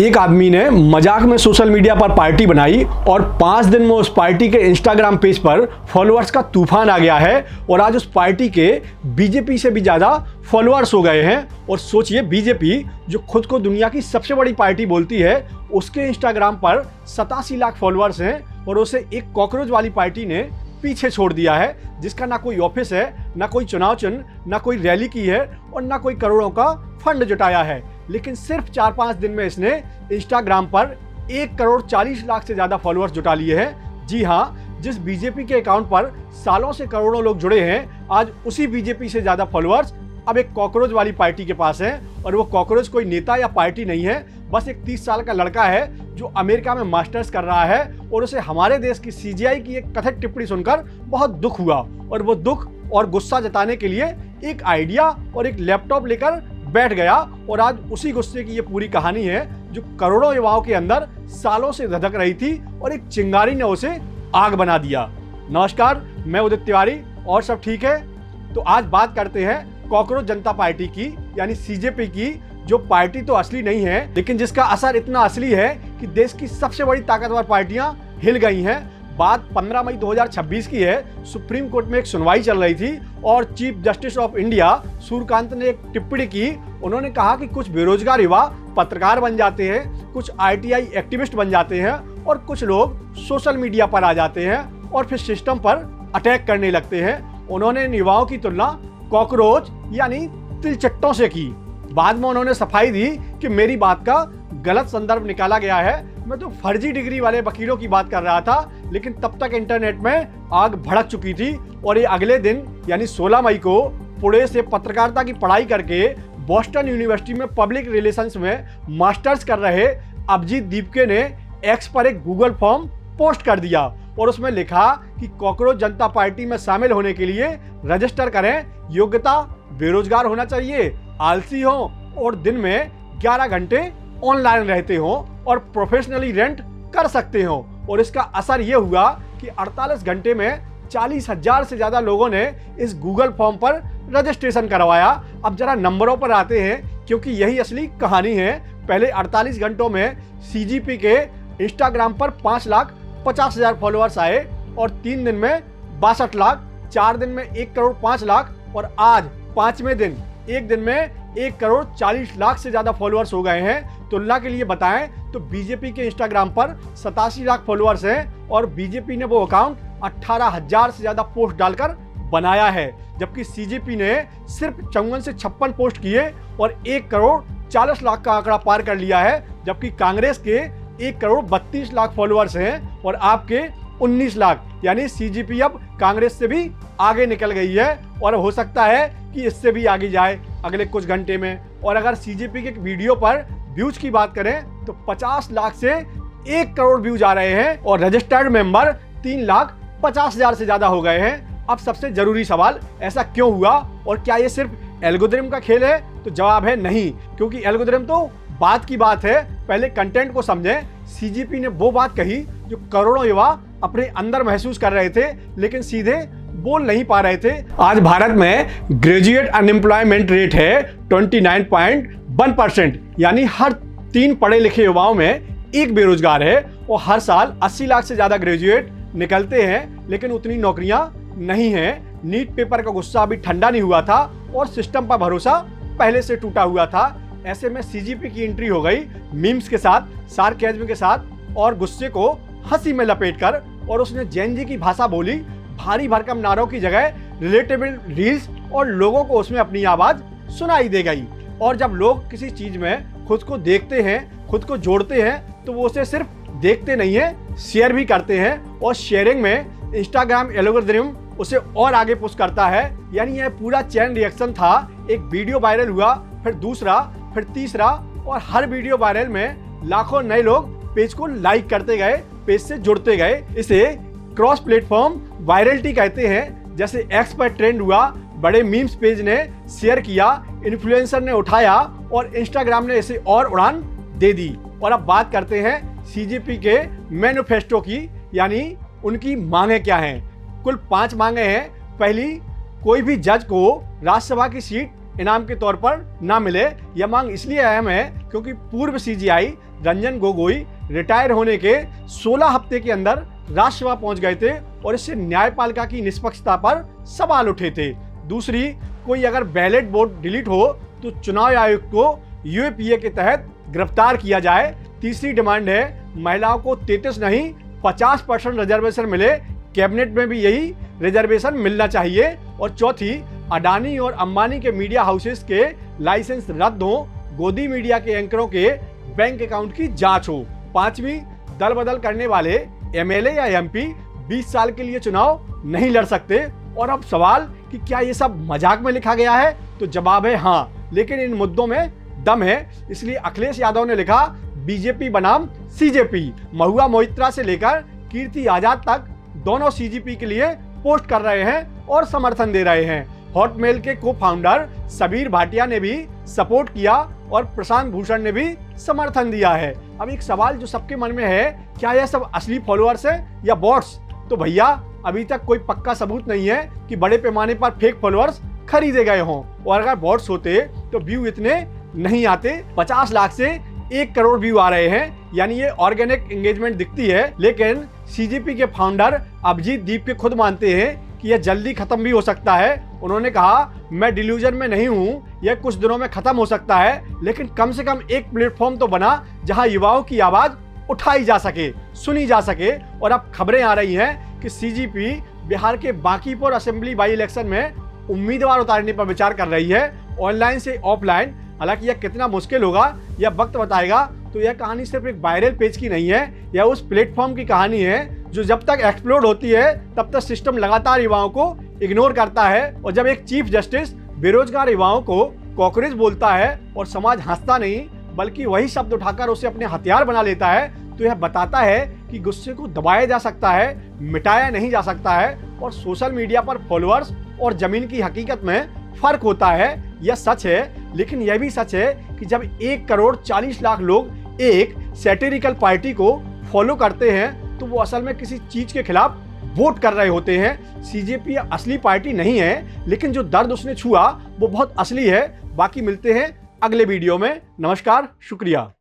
एक आदमी ने मजाक में सोशल मीडिया पर पार्टी बनाई और 5 दिन में उस पार्टी के इंस्टाग्राम पेज पर फॉलोअर्स का तूफान आ गया है और आज उस पार्टी के बीजेपी से भी ज़्यादा फॉलोअर्स हो गए हैं। और सोचिए, बीजेपी जो खुद को दुनिया की सबसे बड़ी पार्टी बोलती है, उसके इंस्टाग्राम पर 87 लाख फॉलोअर्स हैं और उसे एक कॉकरोच वाली पार्टी ने पीछे छोड़ दिया है, जिसका ना कोई ऑफिस है, ना कोई चुनाव चिन्ह, ना कोई रैली की है और ना कोई करोड़ों का फंड जुटाया है। लेकिन सिर्फ 4-5 दिन में इसने इंस्टाग्राम पर 1 करोड़ 40 लाख से ज्यादा फॉलोअर्स जुटा लिए हैं। जी हाँ, जिस बीजेपी के अकाउंट पर सालों से करोड़ों लोग जुड़े हैं, आज उसी बीजेपी से ज्यादा फॉलोअर्स अब एक कॉकरोच वाली पार्टी के पास है। और वो कॉकरोच कोई नेता या पार्टी नहीं है, बस एक 30 साल का लड़का है जो अमेरिका में मास्टर्स कर रहा है। और उसे हमारे देश की सीजीआई की एक कथित टिप्पणी सुनकर बहुत दुख हुआ और वो दुख और गुस्सा जताने के लिए एक आइडिया और एक लैपटॉप लेकर बैठ गया। और आज उसी गुस्से की ये पूरी कहानी है जो करोड़ों युवाओं के अंदर सालों से धधक रही थी और एक चिंगारी ने उसे आग बना दिया। नमस्कार, मैं उदित तिवारी और सब ठीक है। तो आज बात करते हैं कॉकरोच जनता पार्टी की, यानी सीजेपी की, जो पार्टी तो असली नहीं है लेकिन जिसका असर इतना असली है कि देश की सबसे बड़ी ताकतवर पार्टियां हिल गई हैं। बात 15 मई 2026 की है। सुप्रीम कोर्ट में एक सुनवाई चल रही थी और chief justice of India Suryakant ने एक टिप्पणी की। उन्होंने कहा कि कुछ बेरोजगार युवा पत्रकार बन जाते हैं, कुछ आईटीआई एक्टिविस्ट बन जाते हैं और कुछ लोग सोशल मीडिया पर आ जाते हैं और फिर सिस्टम पर अटैक करने लगते हैं। उन्होंने इन युवाओं की तुलना कॉकरोच यानी तिलचट्टों से की। बाद में उन्होंने सफाई दी कि मेरी बात का गलत संदर्भ निकाला गया है, मैं तो फर्जी डिग्री वाले वकीलों की बात कर रहा था। लेकिन तब तक इंटरनेट में आग भड़क चुकी थी और ये अगले दिन यानी 16 मई को पुणे से पत्रकारिता की पढ़ाई करके बॉस्टन यूनिवर्सिटी में पब्लिक रिलेशंस में मास्टर्स कर रहे अभिजीत दीपके ने एक्स पर एक गूगल फॉर्म पोस्ट कर दिया और उसमें लिखा कि कॉकरोच जनता पार्टी में शामिल होने के लिए रजिस्टर करें। योग्यता बेरोजगार होना चाहिए, आलसी हो और दिन में 11 घंटे ऑनलाइन रहते हो और प्रोफेशनली रेंट कर सकते हो। और इसका असर यह हुआ कि 48 घंटे में 40,000 से ज्यादा लोगों ने इस गूगल फॉर्म पर रजिस्ट्रेशन करवाया। अब जरा नंबरों पर आते हैं, क्योंकि यही असली कहानी है। पहले 48 घंटों में सीजीपी के इंस्टाग्राम पर 5,50,000 फॉलोअर्स आए और 3 दिन में 62 लाख, 4 दिन में 1 करोड़ 5 लाख और आज 5वें दिन एक दिन में 1 करोड़ 40 लाख से ज्यादा फॉलोअर्स हो गए हैं। तुलना के लिए बताएं तो बीजेपी के इंस्टाग्राम पर 87 लाख फॉलोअर्स हैं और बीजेपी ने वो अकाउंट 18,000 से ज्यादा पोस्ट डालकर बनाया है, जबकि सीजेपी ने सिर्फ 54 से 56 पोस्ट किए और 1 करोड़ 40 लाख का आंकड़ा पार कर लिया है। जबकि कांग्रेस के 1 करोड़ 32 लाख फॉलोअर्स हैं और आपके 19 लाख, यानी सीजीपी अब कांग्रेस से भी आगे निकल गई है और हो सकता है कि इससे भी आगे जाए अगले कुछ घंटे में। और अगर सीजेपी के वीडियो पर व्यूज की बात करें तो 50 लाख से 1 करोड़ व्यूज आ रहे हैं और रजिस्टर्ड मेंबर 3,50,000 से ज्यादा हो गए हैं। अब सबसे जरूरी सवाल, ऐसा क्यों हुआ और क्या ये सिर्फ एल्गोरिथम का खेल है? तो जवाब है नहीं, क्योंकि एल्गोरिथम तो बात की बात है, पहले कंटेंट को समझें। सीजीपी ने वो बात कही जो करोड़ों युवा अपने अंदर महसूस कर रहे थे लेकिन सीधे बोल नहीं पा रहे थे। आज भारत में ग्रेजुएट अनएम्प्लॉयमेंट रेट है 29.1%, यानी हर 3 पढ़े लिखे युवाओं में एक बेरोजगार है और हर साल 80 लाख से ज्यादा ग्रेजुएट निकलते हैं लेकिन उतनी नौकरियां नहीं हैं। नीट पेपर का गुस्सा अभी ठंडा नहीं हुआ था और सिस्टम पर भरोसा पहले से टूटा हुआ था। ऐसे में सीजीपी की एंट्री हो गई मीम्स के साथ, सार्केज्म के साथ और गुस्से को हंसी में लपेटकर, और उसने जेन जी की भाषा बोली। भारी भरकम नारों की जगह रिलेटेबल रील्स और लोगों को उसमें अपनी आवाज सुनाई दे गई। और जब लोग किसी चीज में खुद को देखते हैं, खुद को जोड़ते हैं, तो वो उसे सिर्फ देखते नहीं है, शेयर भी करते हैं। और शेयरिंग में इंस्टाग्राम एल्गोरिथम उसे और आगे पुश करता है। यानी यह पूरा चेन रिएक्शन था। एक वीडियो वायरल हुआ, फिर दूसरा, फिर तीसरा और हर वीडियो वायरल में लाखों नए लोग पेज को लाइक करते गए, पेज से जुड़ते गए। इसे क्रॉस प्लेटफॉर्म वायरलिटी कहते हैं। जैसे एक्स पर ट्रेंड हुआ, बड़े मीम्स पेज ने शेयर किया, इन्फ्लुएंसर ने उठाया और इंस्टाग्राम ने इसे और उड़ान दे दी। और अब बात करते हैं सीजीपी के मैनिफेस्टो की, यानी उनकी मांगे क्या हैं। कुल 5 मांगे हैं। पहली, कोई भी जज को राज्यसभा की सीट इनाम के तौर पर ना मिले। यह मांग इसलिए अहम है क्योंकि पूर्व सीजीआई रंजन गोगोई रिटायर होने के 16 हफ्ते के अंदर राज्यसभा पहुंच गए थे और इससे न्यायपालिका की निष्पक्षता पर सवाल उठे थे। दूसरी, कोई अगर बैलेट वोट डिलीट हो तो चुनाव आयोग को यूएपीए के तहत गिरफ्तार किया जाए। तीसरी डिमांड है महिलाओं को 33 नहीं 50% रिजर्वेशन मिले, कैबिनेट में भी यही रिजर्वेशन मिलना चाहिए। और चौथी, अडानी और अंबानी के मीडिया हाउसेस के लाइसेंस रद्द हो, गोदी मीडिया के एंकरों के बैंक अकाउंट की जांच हो। पांचवी, दल बदल करने वाले एमएलए या एमपी 20 साल के लिए चुनाव नहीं लड़ सकते। और अब सवाल कि क्या ये सब मजाक में लिखा गया है, तो जवाब है हाँ, लेकिन इन मुद्दों में दम है। इसलिए अखिलेश यादव ने लिखा बीजेपी बनाम सीजेपी। महुआ मोइत्रा से लेकर कीर्ति आजाद तक दोनों सीजीपी के लिए पोस्ट कर रहे हैं और समर्थन दे रहे हैं। हॉटमेल के को फाउंडर सबीर भाटिया ने भी सपोर्ट किया और प्रशांत भूषण ने भी समर्थन दिया है। अब एक सवाल जो सबके मन में है, क्या यह सब असली फॉलोअर्स है या बॉट्स? तो भैया अभी तक कोई पक्का सबूत नहीं है कि बड़े पैमाने पर फेक फॉलोअर्स खरीदे गए हों, और अगर बॉट्स होते तो व्यू इतने नहीं आते। 50 लाख से 1 करोड़ व्यू आ रहे हैं, यानी ये ऑर्गेनिक एंगेजमेंट दिखती है। लेकिन सीजीपी के फाउंडर अभिजीत दीप के खुद मानते हैं कि यह जल्दी खत्म भी हो सकता है। उन्होंने कहा, मैं डिल्यूजन में नहीं हूँ, यह कुछ दिनों में खत्म हो सकता है, लेकिन कम से कम एक प्लेटफॉर्म तो बना जहां युवाओं की आवाज उठाई जा सके, सुनी जा सके। और अब खबरें आ रही हैं कि सीजीपी बिहार के बांकीपुर असेंबली बाई इलेक्शन में उम्मीदवार उतारने पर विचार कर रही है, ऑनलाइन से ऑफलाइन। हालांकि यह कितना मुश्किल होगा यह वक्त बताएगा। तो यह कहानी सिर्फ एक वायरल पेज की नहीं है, यह उस प्लेटफॉर्म की कहानी है जो जब तक एक्सप्लोड होती है तब तक सिस्टम लगातार युवाओं को इग्नोर करता है। और जब एक चीफ जस्टिस बेरोजगार युवाओं को कॉकरोच बोलता है और समाज हंसता नहीं बल्कि वही शब्द उठाकर उसे अपने हथियार बना लेता है, तो यह बताता है कि गुस्से को दबाया जा सकता है, मिटाया नहीं जा सकता है। और सोशल मीडिया पर फॉलोअर्स और जमीन की हकीकत में फर्क होता है, यह सच है। लेकिन यह भी सच है कि जब 1 करोड़ 40 लाख लोग एक सैटिरिकल पार्टी को फॉलो करते हैं तो वो असल में किसी चीज के खिलाफ वोट कर रहे होते हैं। सीजेपी असली पार्टी नहीं है, लेकिन जो दर्द उसने छुआ वो बहुत असली है। बाकी मिलते हैं अगले वीडियो में। नमस्कार, शुक्रिया।